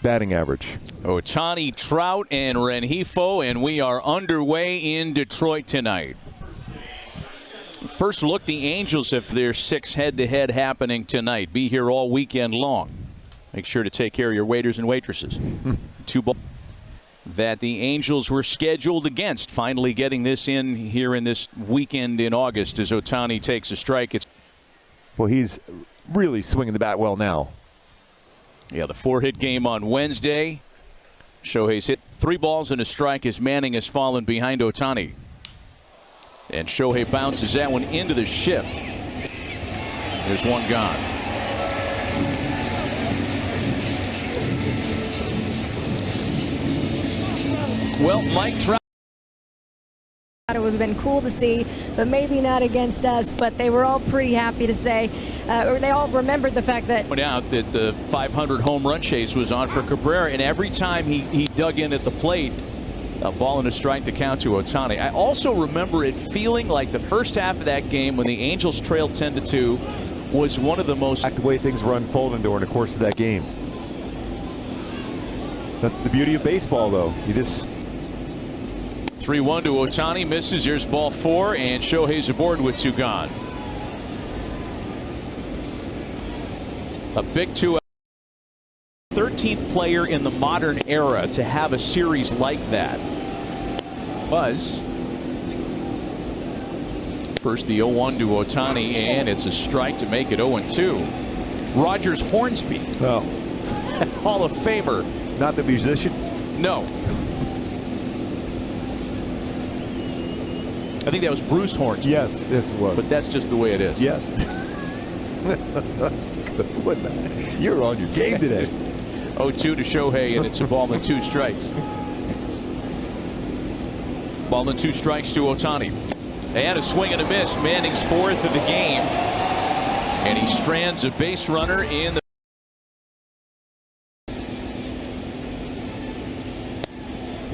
batting average. Ohtani, Trout, and Rengifo, and we are underway in Detroit tonight. First look, the Angels, if there's 6 head-to-head happening tonight. Be here all weekend long. Make sure to take care of your waiters and waitresses. 2 balls that the Angels were scheduled against. Finally getting this in here in this weekend in August as Ohtani takes a strike. Well, he's really swinging the bat well now. Yeah, the 4-hit game on Wednesday. Shohei's hit 3 balls and a strike as Manning has fallen behind Ohtani. And Shohei bounces that one into the shift. There's one gone. Well, Mike Trout. It would have been cool to see, but maybe not against us. But they were all pretty happy to say, or they all remembered the fact that. Point out that the 500 home run chase was on for Cabrera, and every time he dug in at the plate, a ball and a strike to count to Ohtani. I also remember it feeling like the first half of that game when the Angels trailed 10-2 was one of the most. The way things were unfolding during the course of that game. That's the beauty of baseball, though. You just. 3-1 to Ohtani, misses. Here's ball 4, and Shohei's aboard with 2 gone. A big 2. 13th player in the modern era to have a series like that was first the 0-1 to Ohtani, and it's a strike to make it 0-2. Rogers Hornsby, Hall of Famer. Not the musician? No. I think that was Bruce Hornsby. Yes, it was. But that's just the way it is. Yes. You're on your game today. 0-2 to Shohei, and it's a ball and 2 strikes. Ball and 2 strikes to Ohtani. And a swing and a miss. Manning's 4th of the game. And he strands a base runner in the.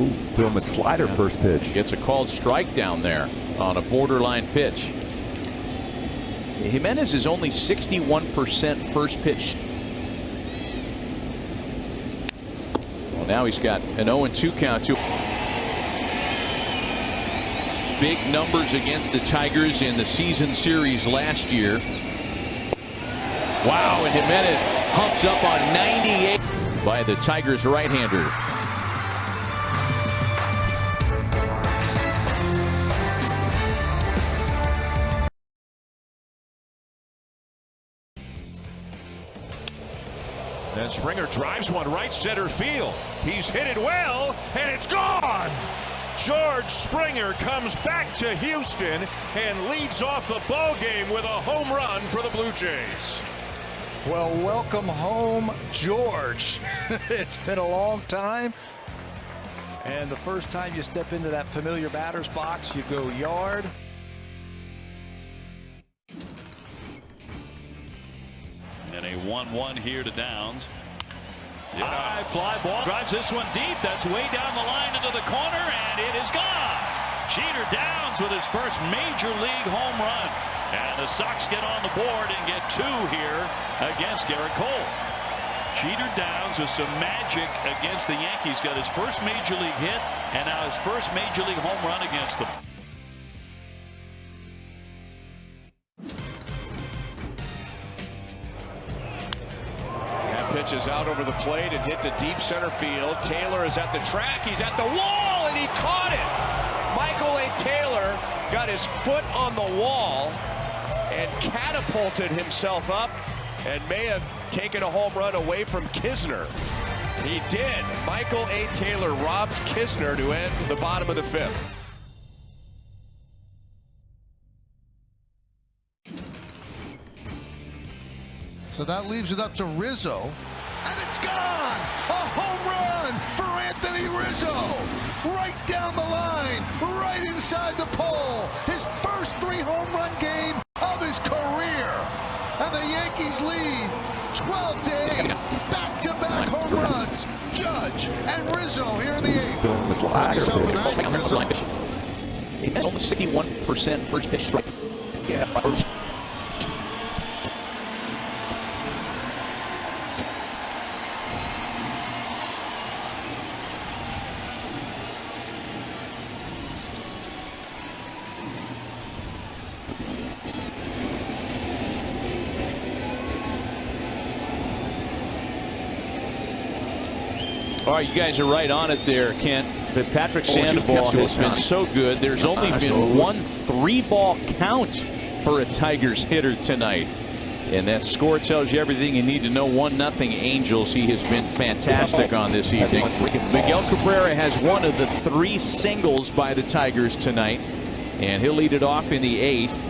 Ooh, threw him a slider first pitch. Gets a called strike down there on a borderline pitch. Jimenez is only 61% first pitch. Well, now he's got an 0-2 count too. Big numbers against the Tigers in the season series last year. Wow, and Jimenez humps up on 98 by the Tigers right-hander. And Springer drives one right center field. He's hit it well, and it's gone. George Springer comes back to Houston and leads off the ball game with a home run for the Blue Jays. Well, welcome home, George. It's been a long time. And the first time you step into that familiar batter's box, you go yard. And a 1-1 here to Downs. High fly ball. Drives this one deep. That's way down the line into the corner, and it is gone. Jeter Downs with his first major league home run. And the Sox get on the board and get 2 here against Garrett Cole. Jeter Downs with some magic against the Yankees. Got his first major league hit, and now his first major league home run against them. Pitches out over the plate and hit to deep center field. Taylor is at the track. He's at the wall, and he caught it. Michael A. Taylor got his foot on the wall and catapulted himself up and may have taken a home run away from Kisner. He did. Michael A. Taylor robs Kisner to end the bottom of the 5th. So that leaves it up to Rizzo, and it's gone! A home run for Anthony Rizzo! Right down the line, right inside the pole. His first 3-home run game of his career. And the Yankees lead 12-8, back-to-back home runs. Judge and Rizzo here in the 8th. He has only 61% first pitch strike. Yeah. All right, you guys are right on it there, Kent. But Patrick Sandoval has been so good. There's only been one 3-ball count for a Tigers hitter tonight. And that score tells you everything you need to know. 1-0 Angels. He has been fantastic on this evening. Miguel Cabrera has one of the 3 singles by the Tigers tonight. And he'll lead it off in the 8th.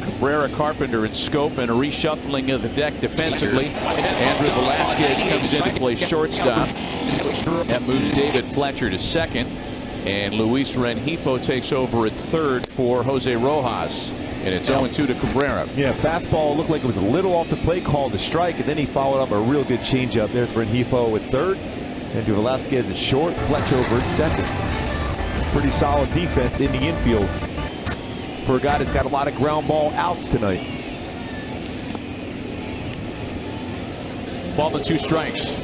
Cabrera, Carpenter, and Scope, and a reshuffling of the deck defensively. Andrew Velasquez comes in to play shortstop. That moves David Fletcher to second. And Luis Rengifo takes over at third for Jose Rojas. And it's 0-2 to Cabrera. Yeah, fastball looked like it was a little off the plate, called a strike, and then he followed up a real good changeup. There's Rengifo at third. Andrew Velasquez at short. Fletcher over at second. Pretty solid defense in the infield for a guy that's got a lot of ground ball outs tonight. 12 and 2 strikes.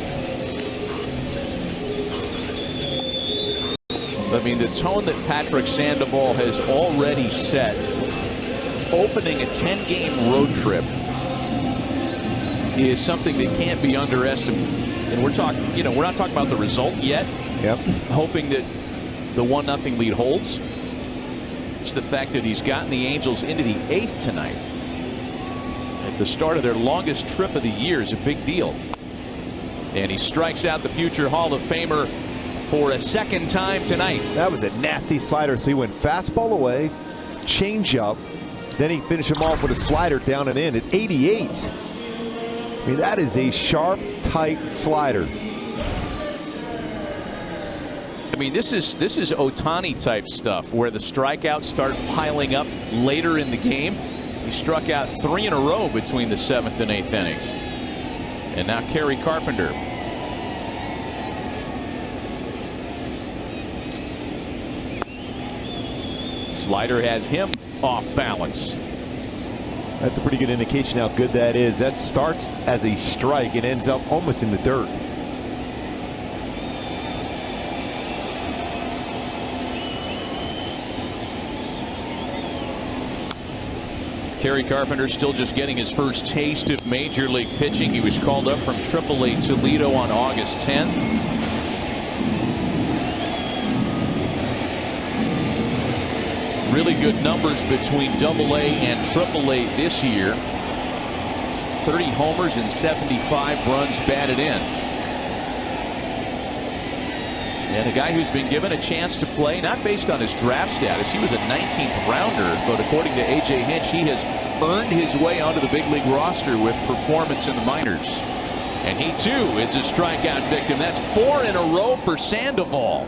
I mean, the tone that Patrick Sandoval has already set, opening a 10-game road trip, is something that can't be underestimated. And we're talking, we're not talking about the result yet. Yep. Hoping that the 1-0 lead holds. It's the fact that he's gotten the Angels into the 8th tonight. At the start of their longest trip of the year is a big deal. And he strikes out the future Hall of Famer for a second time tonight. That was a nasty slider. So he went fastball away, changeup, then he finished him off with a slider down and in at 88. I mean, that is a sharp, tight slider. I mean, this is Ohtani type stuff where the strikeouts start piling up later in the game. He struck out 3 in a row between the 7th and 8th innings. And now Kerry Carpenter. Slider has him off balance. That's a pretty good indication how good that is. That starts as a strike and ends up almost in the dirt. Kerry Carpenter still just getting his first taste of major league pitching. He was called up from AAA Toledo on August 10th. Really good numbers between AA and AAA this year. 30 homers and 75 runs batted in. And a guy who's been given a chance to play, not based on his draft status. He was a 19th rounder, but according to A.J. Hinch, he has earned his way onto the big league roster with performance in the minors. And he, too, is a strikeout victim. That's 4 in a row for Sandoval.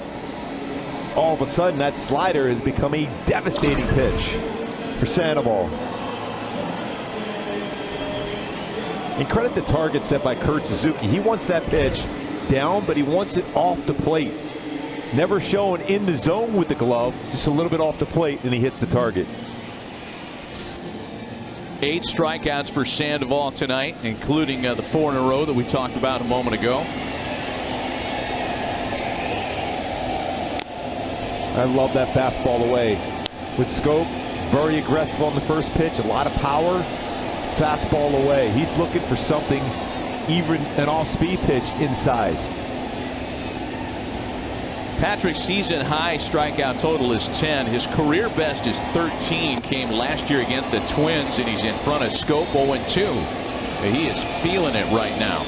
All of a sudden, that slider has become a devastating pitch for Sandoval. And credit the target set by Kurt Suzuki. He wants that pitch down, but he wants it off the plate. Never shown in the zone with the glove, just a little bit off the plate, and he hits the target. 8 strikeouts for Sandoval tonight, including the 4 in a row that we talked about a moment ago. I love that fastball away. With Scope, very aggressive on the first pitch, a lot of power. Fastball away. He's looking for something, even an off-speed pitch inside. Patrick's season high strikeout total is 10. His career best is 13. Came last year against the Twins, and he's in front of Scope 0-2. He is feeling it right now.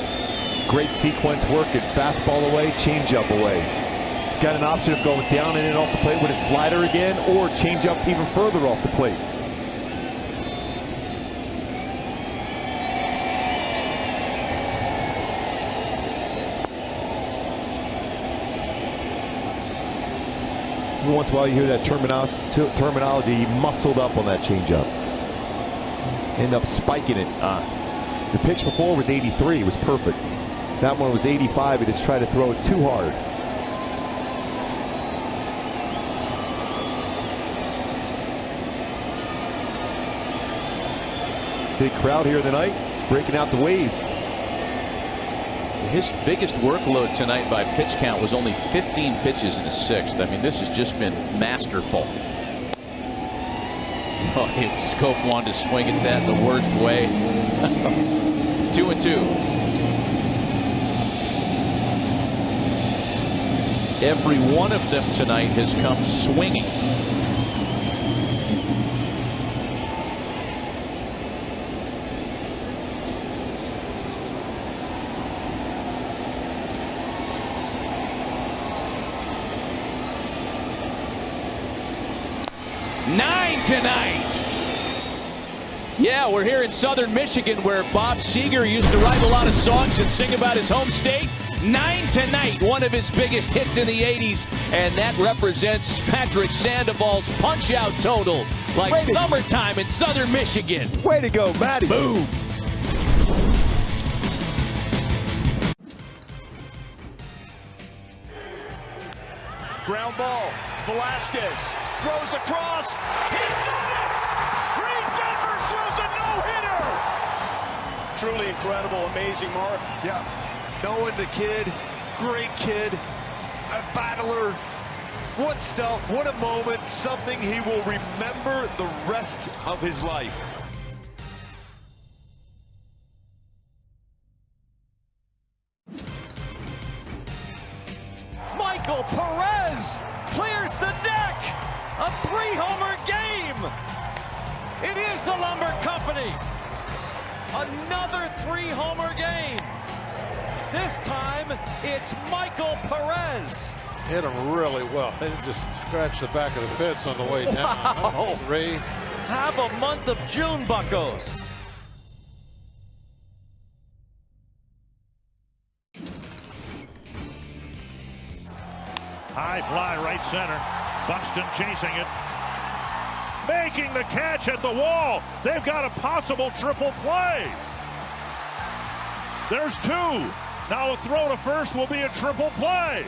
Great sequence work and fastball away, changeup away. He's got an option of going down and in off the plate with a slider again, or changeup even further off the plate. Once in a while you hear that terminology, he muscled up on that changeup. End up spiking it. The pitch before was 83. It was perfect. That one was 85. He just tried to throw it too hard. Big crowd here tonight, breaking out the wave. His biggest workload tonight by pitch count was only 15 pitches in the 6th. I mean, this has just been masterful. Oh, if Scope wanted to swing at that the worst way. 2-2. Every one of them tonight has come swinging. Nine tonight. Yeah, we're here in southern Michigan where Bob Seger used to write a lot of songs and sing about his home state. 9 tonight, one of his biggest hits in the 80s, and that represents Patrick Sandoval's punch-out total, like summertime in southern Michigan. Way to go, Matty. Boom. Ground ball. Velasquez throws across. He's got it! Reed Devers throws a no-hitter! Truly incredible, amazing mark. Yeah, knowing the kid, great kid, a battler. What stuff, what a moment, something he will remember the rest of his life. Michael Perez clears the deck. A 3-homer game. It is the Lumber Company. Another 3-homer game. This time, it's Michael Perez. Hit him really well. They just scratched the back of the fence on the way down. Wow. Ray. Have a month of June, buckos. High fly right center. Buxton chasing it. Making the catch at the wall. They've got a possible triple play. There's two. Now a throw to first will be a triple play.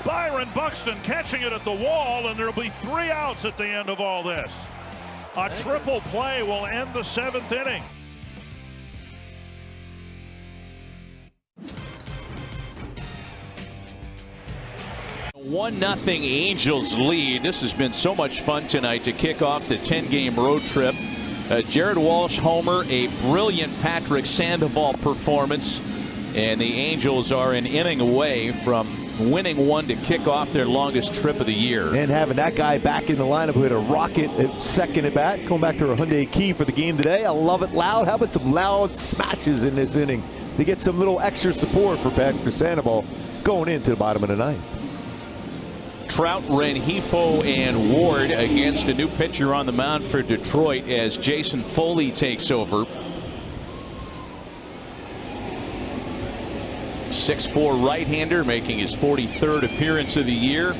Byron Buxton catching it at the wall, and there'll be 3 outs at the end of all this. A triple play will end the 7th inning. One 0 Angels lead. This has been so much fun tonight to kick off the 10-game road trip. Jared Walsh homer, a brilliant Patrick Sandoval performance, and the Angels are an inning away from winning one to kick off their longest trip of the year. And having that guy back in the lineup who had a rocket at second at bat, going back to a Hyundai Key for the game today. I love it loud. How about some loud smashes in this inning to get some little extra support for Patrick Sandoval going into the bottom of the ninth. Trout, Rengifo, and Ward against a new pitcher on the mound for Detroit as Jason Foley takes over. 6'4" right-hander making his 43rd appearance of the year.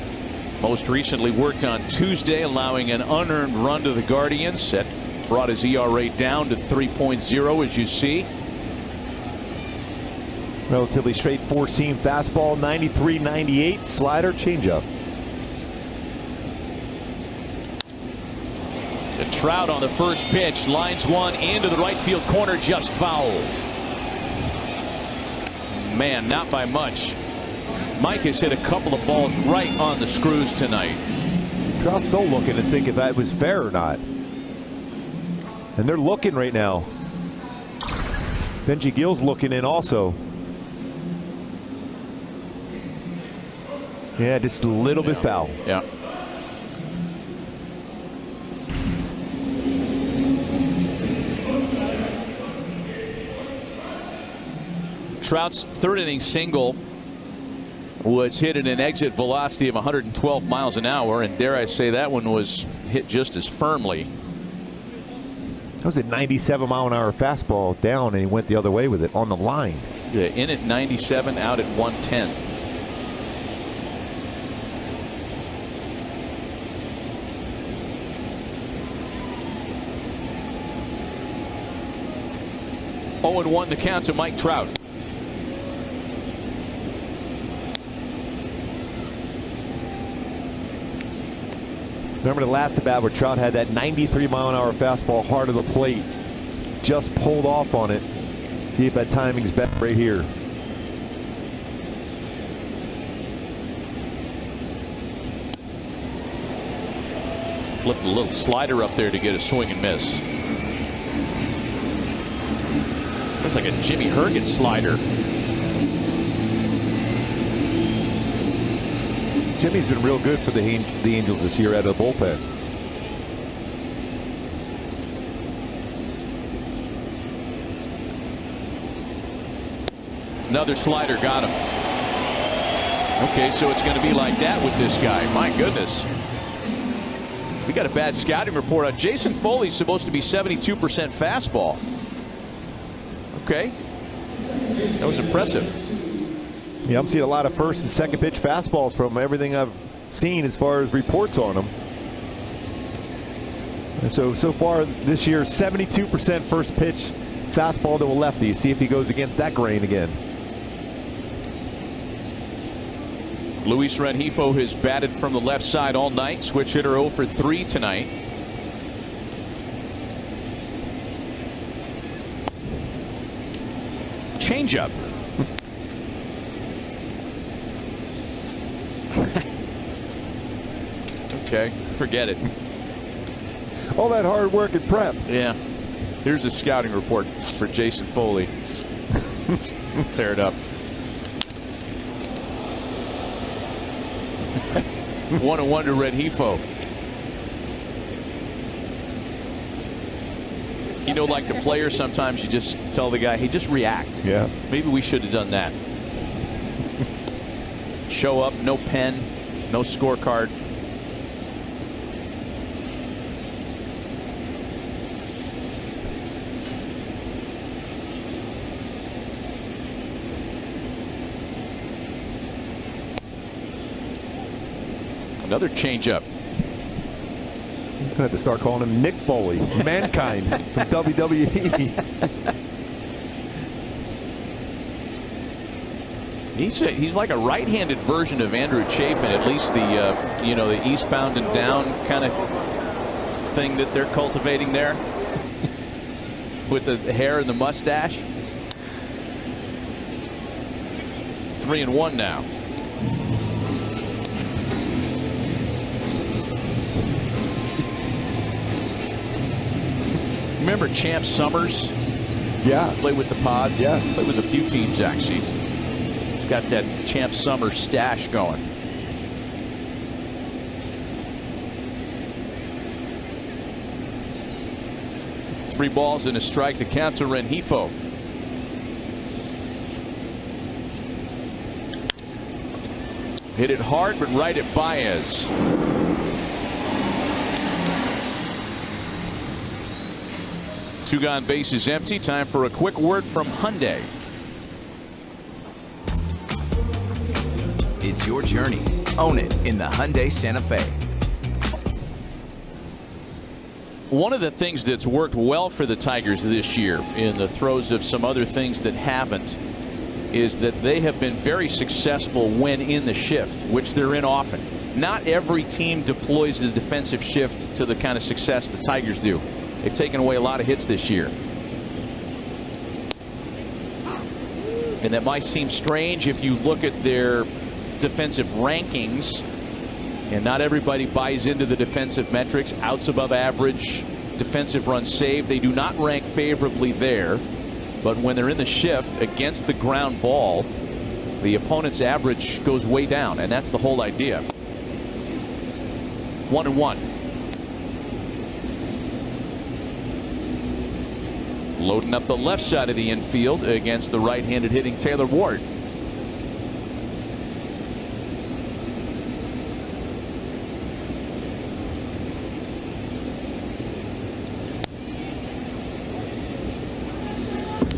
Most recently worked on Tuesday, allowing an unearned run to the Guardians. That brought his ERA down to 3.0, as you see. Relatively straight four-seam fastball, 93-98, slider, changeup. And Trout on the first pitch lines one into the right field corner, just foul. Man, not by much. Mike has hit a couple of balls right on the screws tonight. Trout's still looking to think if that was fair or not. And they're looking right now. Benji Gill's looking in also. Yeah, just a little bit foul. Yeah. Trout's third inning single was hit at an exit velocity of 112 miles an hour, and dare I say that one was hit just as firmly. That was a 97-mile-an-hour fastball down, and he went the other way with it on the line. Yeah, in at 97, out at 110. Oh, and 1 the count to Mike Trout. Remember the last at bat where Trout had that 93-mile-an-hour fastball hard of the plate. Just pulled off on it. See if that timing's better right here. Flipped a little slider up there to get a swing and miss. Looks like a Jimmy Herget slider. Jimmy's been real good for the Angels this year out of the bullpen. Another slider got him. Okay, so it's going to be like that with this guy. My goodness. We got a bad scouting report on Jason Foley's supposed to be 72% fastball. Okay. That was impressive. Yeah, I'm seeing a lot of first and second pitch fastballs from everything I've seen as far as reports on them. And so far this year, 72% first pitch fastball to a lefty. See if he goes against that grain again. Luis Rengifo has batted from the left side all night. Switch hitter 0 for 3 tonight. Changeup. Okay, forget it. All that hard work and prep. Yeah. Here's a scouting report for Jason Foley. Tear it up. 1-1 to Rengifo. You know, like the player, sometimes you just tell the guy, hey, just react. Yeah. Maybe we should have done that. Show up, no pen, no scorecard. Another changeup. I'm going to have to start calling him Nick Foley, Mankind from WWE. He's like a right-handed version of Andrew Chafin, at least the the eastbound and down kind of thing that they're cultivating there with the hair and the mustache. It's 3-1 now. Remember Champ Summers? Yeah. Played with the Pods? Yes. Played with a few teams, actually. He's got that Champ Summers stash going. Three balls and a strike to count to Rengifo. Hit it hard, but right at Baez. Two gone, bases empty. Time for a quick word from Hyundai. It's your journey. Own it in the Hyundai Santa Fe. One of the things that's worked well for the Tigers this year, in the throes of some other things that haven't, is that they have been very successful when in the shift, which they're in often. Not every team deploys the defensive shift to the kind of success the Tigers do. They've taken away a lot of hits this year. And that might seem strange if you look at their defensive rankings, and not everybody buys into the defensive metrics. Outs above average, defensive runs saved. They do not rank favorably there. But when they're in the shift against the ground ball, the opponent's average goes way down, and that's the whole idea. 1-1. Loading up the left side of the infield against the right-handed hitting Taylor Ward.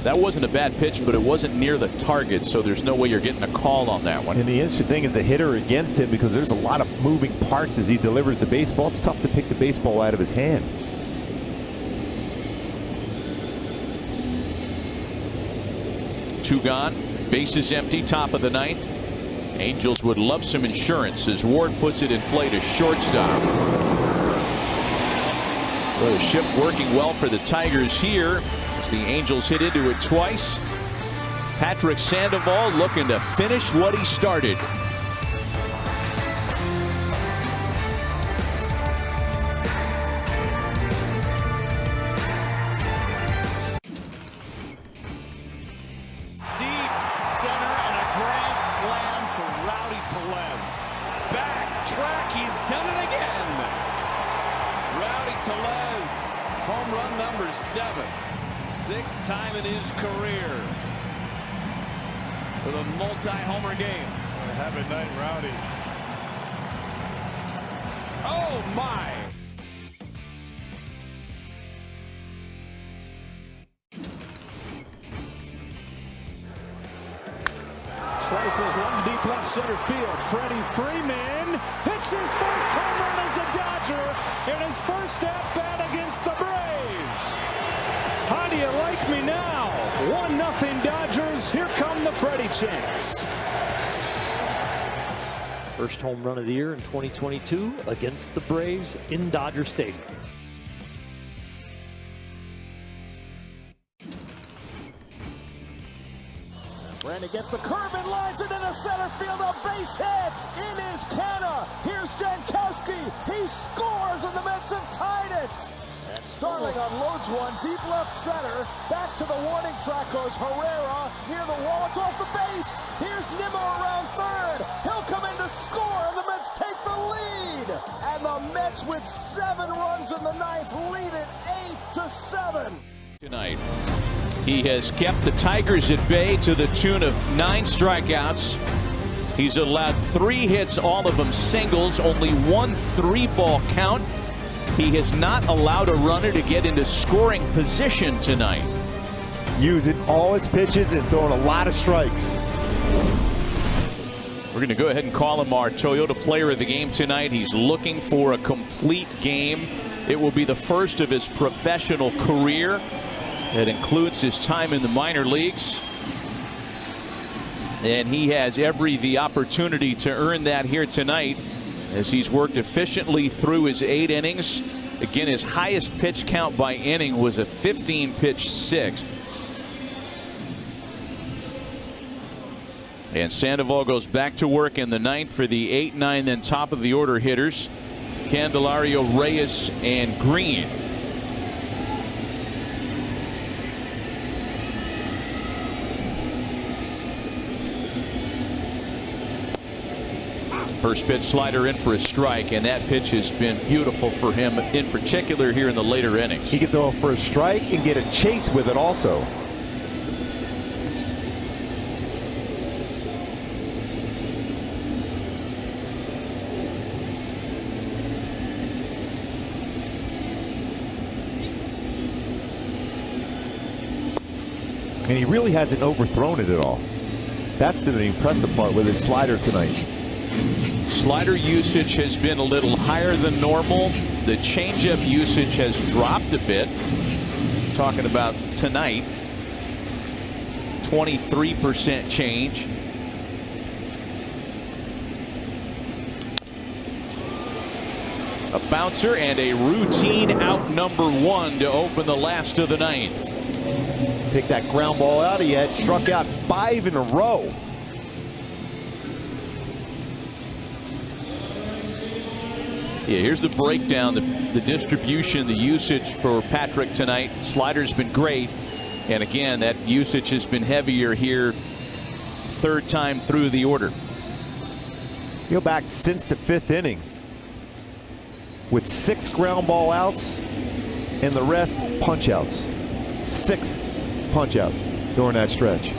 That wasn't a bad pitch, but it wasn't near the target, so there's no way you're getting a call on that one. And the interesting thing is a hitter against him, because there's a lot of moving parts as he delivers the baseball. It's tough to pick the baseball out of his hand. Two gone, bases empty, top of the ninth. Angels would love some insurance as Ward puts it in play to shortstop. Well, the shift working well for the Tigers here as the Angels hit into it twice. Patrick Sandoval looking to finish what he started. Deep center and a grand slam for Rowdy Tellez. Back He's done it again. Rowdy Tellez, home run number 7. 6th time in his career with a multi-homer game. Have a night, Rowdy. Oh my! Slices one deep left center field. Freddie Freeman hits his first home run as a Dodger in his first at-bat against the Braves. How do you like me now? 1-0 Dodgers. Here come the Freddie chants. First home run of the year in 2022 against the Braves in Dodger Stadium. Randy gets the curve and lines it into center field. A base hit. It is Canna. Here's Jankowski. He scores and the Mets have tied it. And Starling unloads one deep left center. Back to the warning track goes Herrera. Near the wall. It's off the base. Here's Nimmo around third. He'll come in to score and the Mets take the lead. And the Mets with 7 runs in the 9th lead it 8-7. Tonight. He has kept the Tigers at bay to the tune of 9 strikeouts. He's allowed 3 hits, all of them singles, only 1 3-ball count. He has not allowed a runner to get into scoring position tonight. Using all his pitches and throwing a lot of strikes. We're going to go ahead and call him our Toyota Player of the Game tonight. He's looking for a complete game. It will be the first of his professional career. That includes his time in the minor leagues. And he has the opportunity to earn that here tonight as he's worked efficiently through his 8 innings. Again, his highest pitch count by inning was a 15-pitch 6th. And Sandoval goes back to work in the 9th for the 8, 9, then top of the order hitters, Candelario, Reyes, and Green. First pitch slider in for a strike, and that pitch has been beautiful for him, in particular here in the later innings. He can throw for a strike and get a chase with it also. And he really hasn't overthrown it at all. That's the impressive part with his slider tonight. Slider usage has been a little higher than normal. The changeup usage has dropped a bit. Talking about tonight, 23% change. A bouncer and a routine out number 1 to open the last of the 9th. Take that ground ball out. He had struck out 5 in a row. Yeah, here's the breakdown, the distribution, the usage for Patrick tonight. Slider's been great. And again, that usage has been heavier here, 3rd time through the order. You go back since the 5th inning with 6 ground ball outs and the rest punch outs. 6 punch outs during that stretch.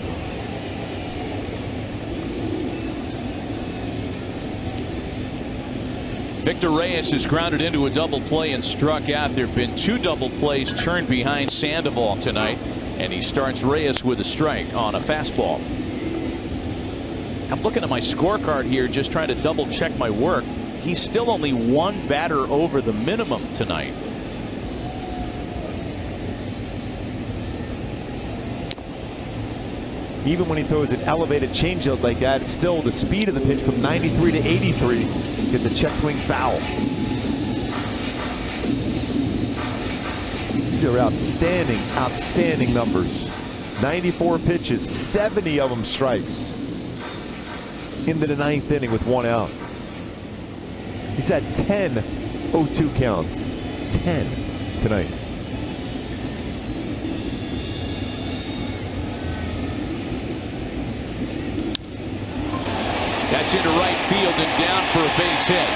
Victor Reyes is grounded into a double play and struck out. There have been 2 double plays turned behind Sandoval tonight, and he starts Reyes with a strike on a fastball. I'm looking at my scorecard here, just trying to double check my work. He's still only 1 batter over the minimum tonight. Even when he throws an elevated changeup like that, it's still the speed of the pitch from 93 to 83. Gets a check swing foul. These are outstanding, outstanding numbers. 94 pitches, 70 of them strikes. Into the 9th inning with 1 out. He's had 10 0-2 counts. 10 tonight. That's into right field and down for a base hit.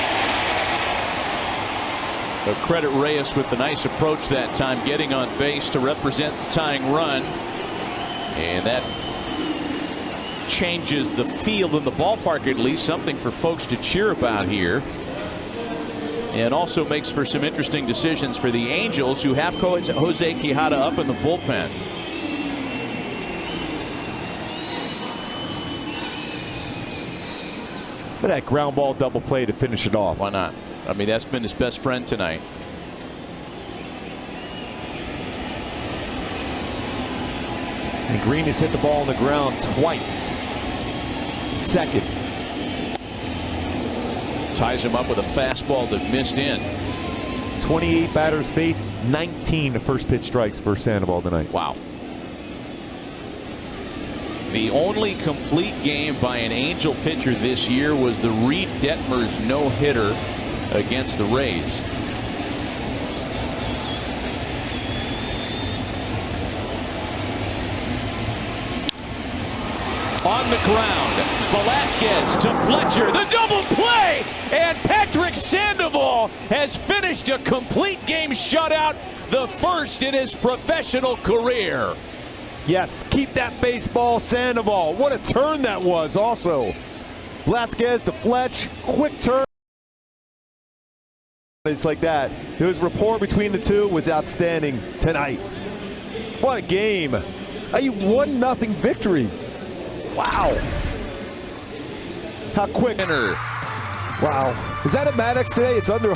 But credit Reyes with the nice approach that time, getting on base to represent the tying run. And that changes the feel in the ballpark, at least something for folks to cheer about here. And also makes for some interesting decisions for the Angels, who have Jose Quijada up in the bullpen. But that ground ball double play to finish it off. Why not? I mean, that's been his best friend tonight. And Green has hit the ball on the ground twice. Second. Ties him up with a fastball that missed in. 28 batters faced, 19 first pitch strikes for Sandoval tonight. Wow. The only complete game by an Angel pitcher this year was the Reed Detmers no-hitter against the Rays. On the ground, Velasquez to Fletcher, the double play, and Patrick Sandoval has finished a complete game shutout, the first in his professional career. Yes, keep that baseball, Sandoval. What a turn that was also. Velasquez to Fletch, quick turn. It's like that. His rapport between the two was outstanding tonight. What a game. A 1-0 victory. Wow. How quick. Winner. Wow. Is that a Maddox today? It's under 100.